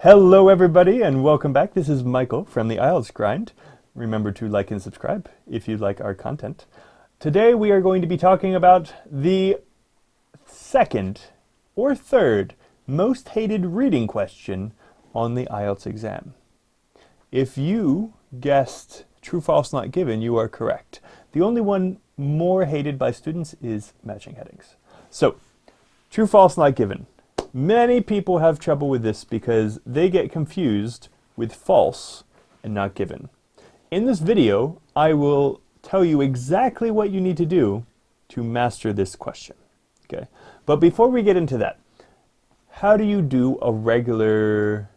Hello everybody and welcome back. This is Michael from the IELTS Grind. Remember to like and subscribe if you like our content. Today we are going to be talking about the second or third most hated reading question on the IELTS exam. If you guessed true, false, not given, you are correct. The only one more hated by students is matching headings. So, true, false, not given. Many people have trouble with this because they get confused with false and not given. In this video, I will tell you exactly what you need to do to master this question. Okay? But before we get into that, how do you do a regular,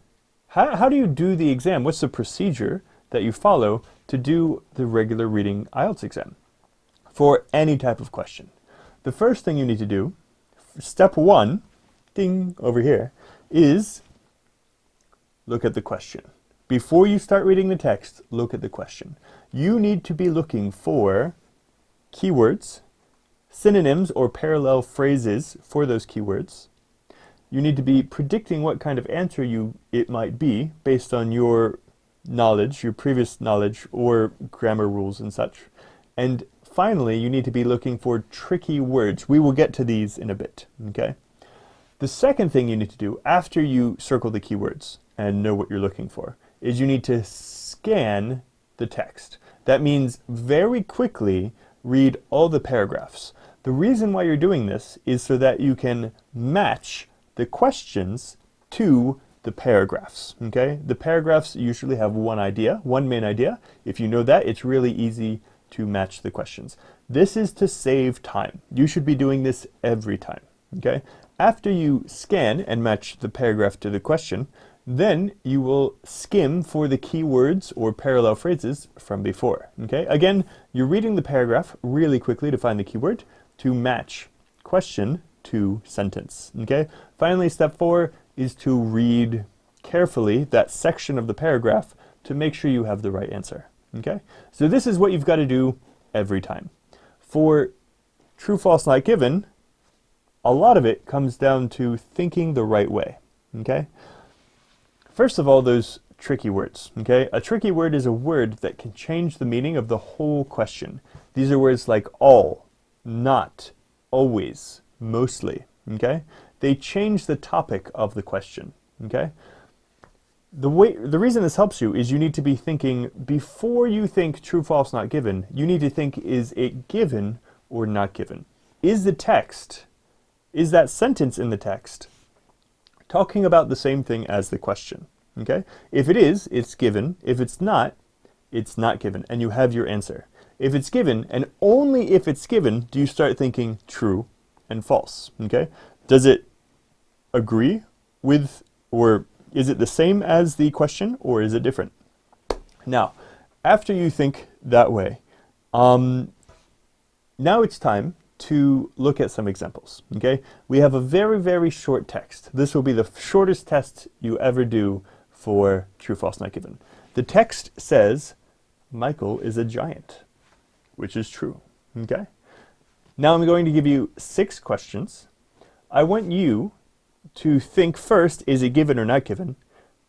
how do you do the exam? What's the procedure that you follow to do the regular reading IELTS exam for any type of question? The first thing you need to do, step one, ding, over here, is look at the question. Before you start reading the text, look at the question. You need to be looking for keywords, synonyms or parallel phrases for those keywords. You need to be predicting what kind of answer it might be based on your knowledge, your previous knowledge or grammar rules and such. And finally, you need to be looking for tricky words. We will get to these in a bit, okay? The second thing you need to do after you circle the keywords and know what you're looking for is you need to scan the text. That means very quickly read all the paragraphs. The reason why you're doing this is so that you can match the questions to the paragraphs, okay? The paragraphs usually have one main idea. If you know that, it's really easy to match the questions. This is to save time. You should be doing this every time, okay? After you scan and match the paragraph to the question, then you will skim for the keywords or parallel phrases from before, okay? Again, you're reading the paragraph really quickly to find the keyword to match question to sentence, okay? Finally, step 4 is to read carefully that section of the paragraph to make sure you have the right answer, okay? So this is what you've got to do every time. For true, false, not given, a lot of it comes down to thinking the right way, okay? First of all, those tricky words, okay? A tricky word is a word that can change the meaning of the whole question. These are words like all, not, always, mostly, okay? They change the topic of the question, okay? The reason this helps you is you need to be thinking, before you think true, false, not given, you need to think, is it given or not given? Is that sentence in the text talking about the same thing as the question, okay? If it is, it's given. If it's not given, and you have your answer. If it's given, and only if it's given, do you start thinking true and false, okay? Does it agree with, or is it the same as the question, or is it different? Now, after you think that way, now it's time to look at some examples, okay? We have a very, very short text. This will be the shortest test you ever do for true, false, not given. The text says, Michael is a giant, which is true, okay? Now I'm going to give you 6 questions. I want you to think first, is it given or not given?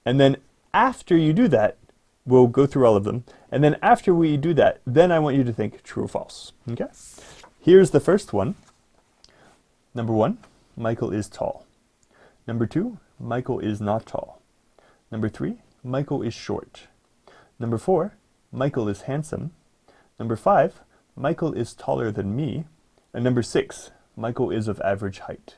And then after you do that, we'll go through all of them. And then after we do that, then I want you to think true or false, okay? Here's the first one. Number 1, Michael is tall. Number 2, Michael is not tall. Number 3, Michael is short. Number 4, Michael is handsome. Number 5, Michael is taller than me. And number 6, Michael is of average height.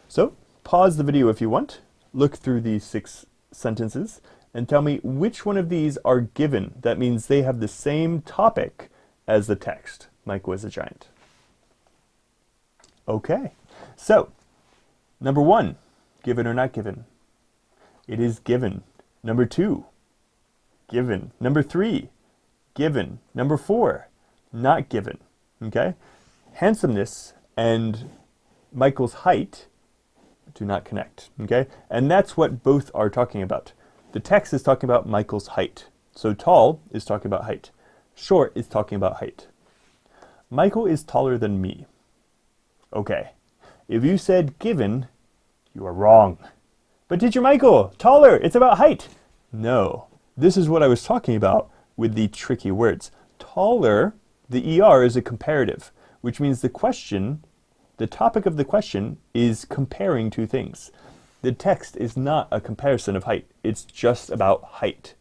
So, pause the video if you want, look through these 6 sentences, and tell me which one of these are given. That means they have the same topic as the text. Michael is a giant. Okay, so, number 1, given or not given? It is given. Number 2, given. Number 3, given. Number 4, not given, okay? Handsomeness and Michael's height do not connect, okay? And that's what both are talking about. The text is talking about Michael's height. So tall is talking about height. Short is talking about height. Michael is taller than me. Okay, if you said given, you are wrong. But teacher Michael, taller, it's about height. No, this is what I was talking about with the tricky words. Taller, the ER is a comparative, which means the topic of the question is comparing two things. The text is not a comparison of height. It's just about height,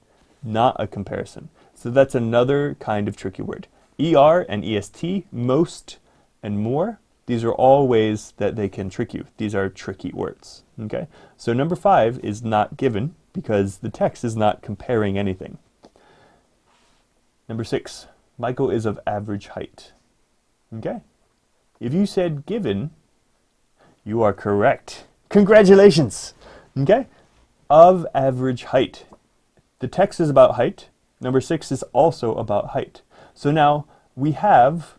not a comparison. So that's another kind of tricky word. ER and EST, most and more, these are all ways that they can trick you. These are tricky words, okay? So number 5 is not given because the text is not comparing anything. Number 6, Michael is of average height, okay? If you said given, you are correct. Congratulations, okay? Of average height. The text is about height. Number 6 is also about height. So now we have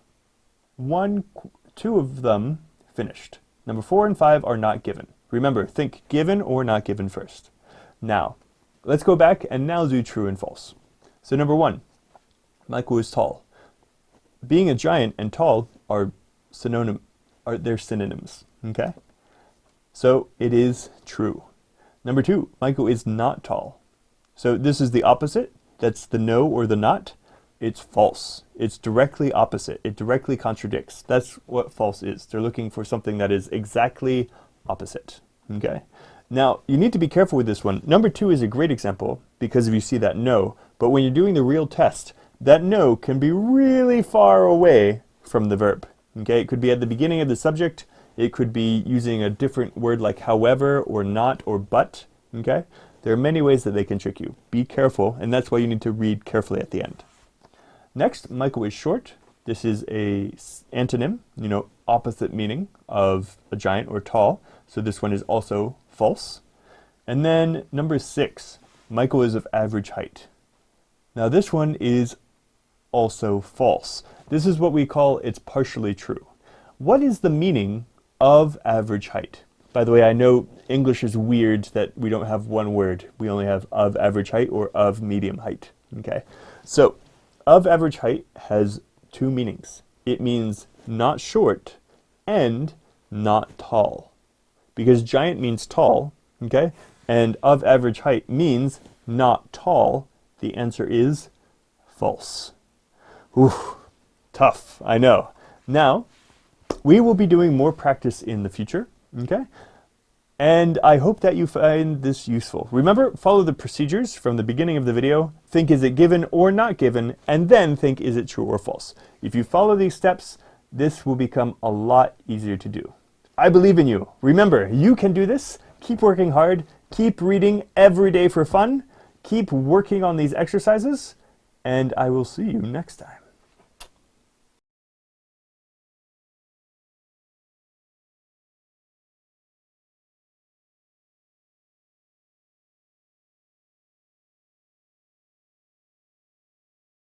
2 of them finished. Number 4 and 5 are not given. Remember, think given or not given first. Now, let's go back and now do true and false. So number 1, Michael is tall. Being a giant and tall are synonyms, okay? So it is true. Number 2, Michael is not tall. So this is the opposite. That's the no or the not. It's false. It's directly opposite. It directly contradicts. That's what false is. They're looking for something that is exactly opposite. Okay? Now, you need to be careful with this one. Number 2 is a great example because if you see that no, but when you're doing the real test, that no can be really far away from the verb. Okay? It could be at the beginning of the subject. It could be using a different word like however or not or but. Okay? There are many ways that they can trick you. Be careful, and that's why you need to read carefully at the end. Next, Michael is short. This is a antonym, opposite meaning of a giant or tall. So this one is also false. And then number 6, Michael is of average height. Now this one is also false. This is what we call it's partially true. What is the meaning of average height? By the way, I know English is weird that we don't have one word. We only have of average height or of medium height. Okay, so of average height has 2 meanings. It means not short and not tall. Because giant means tall, okay? And of average height means not tall. The answer is false. Ooh, tough, I know. Now, we will be doing more practice in the future, okay? And I hope that you find this useful. Remember, follow the procedures from the beginning of the video. Think, is it given or not given? And then think, is it true or false? If you follow these steps, this will become a lot easier to do. I believe in you. Remember, you can do this. Keep working hard. Keep reading every day for fun. Keep working on these exercises. And I will see you next time.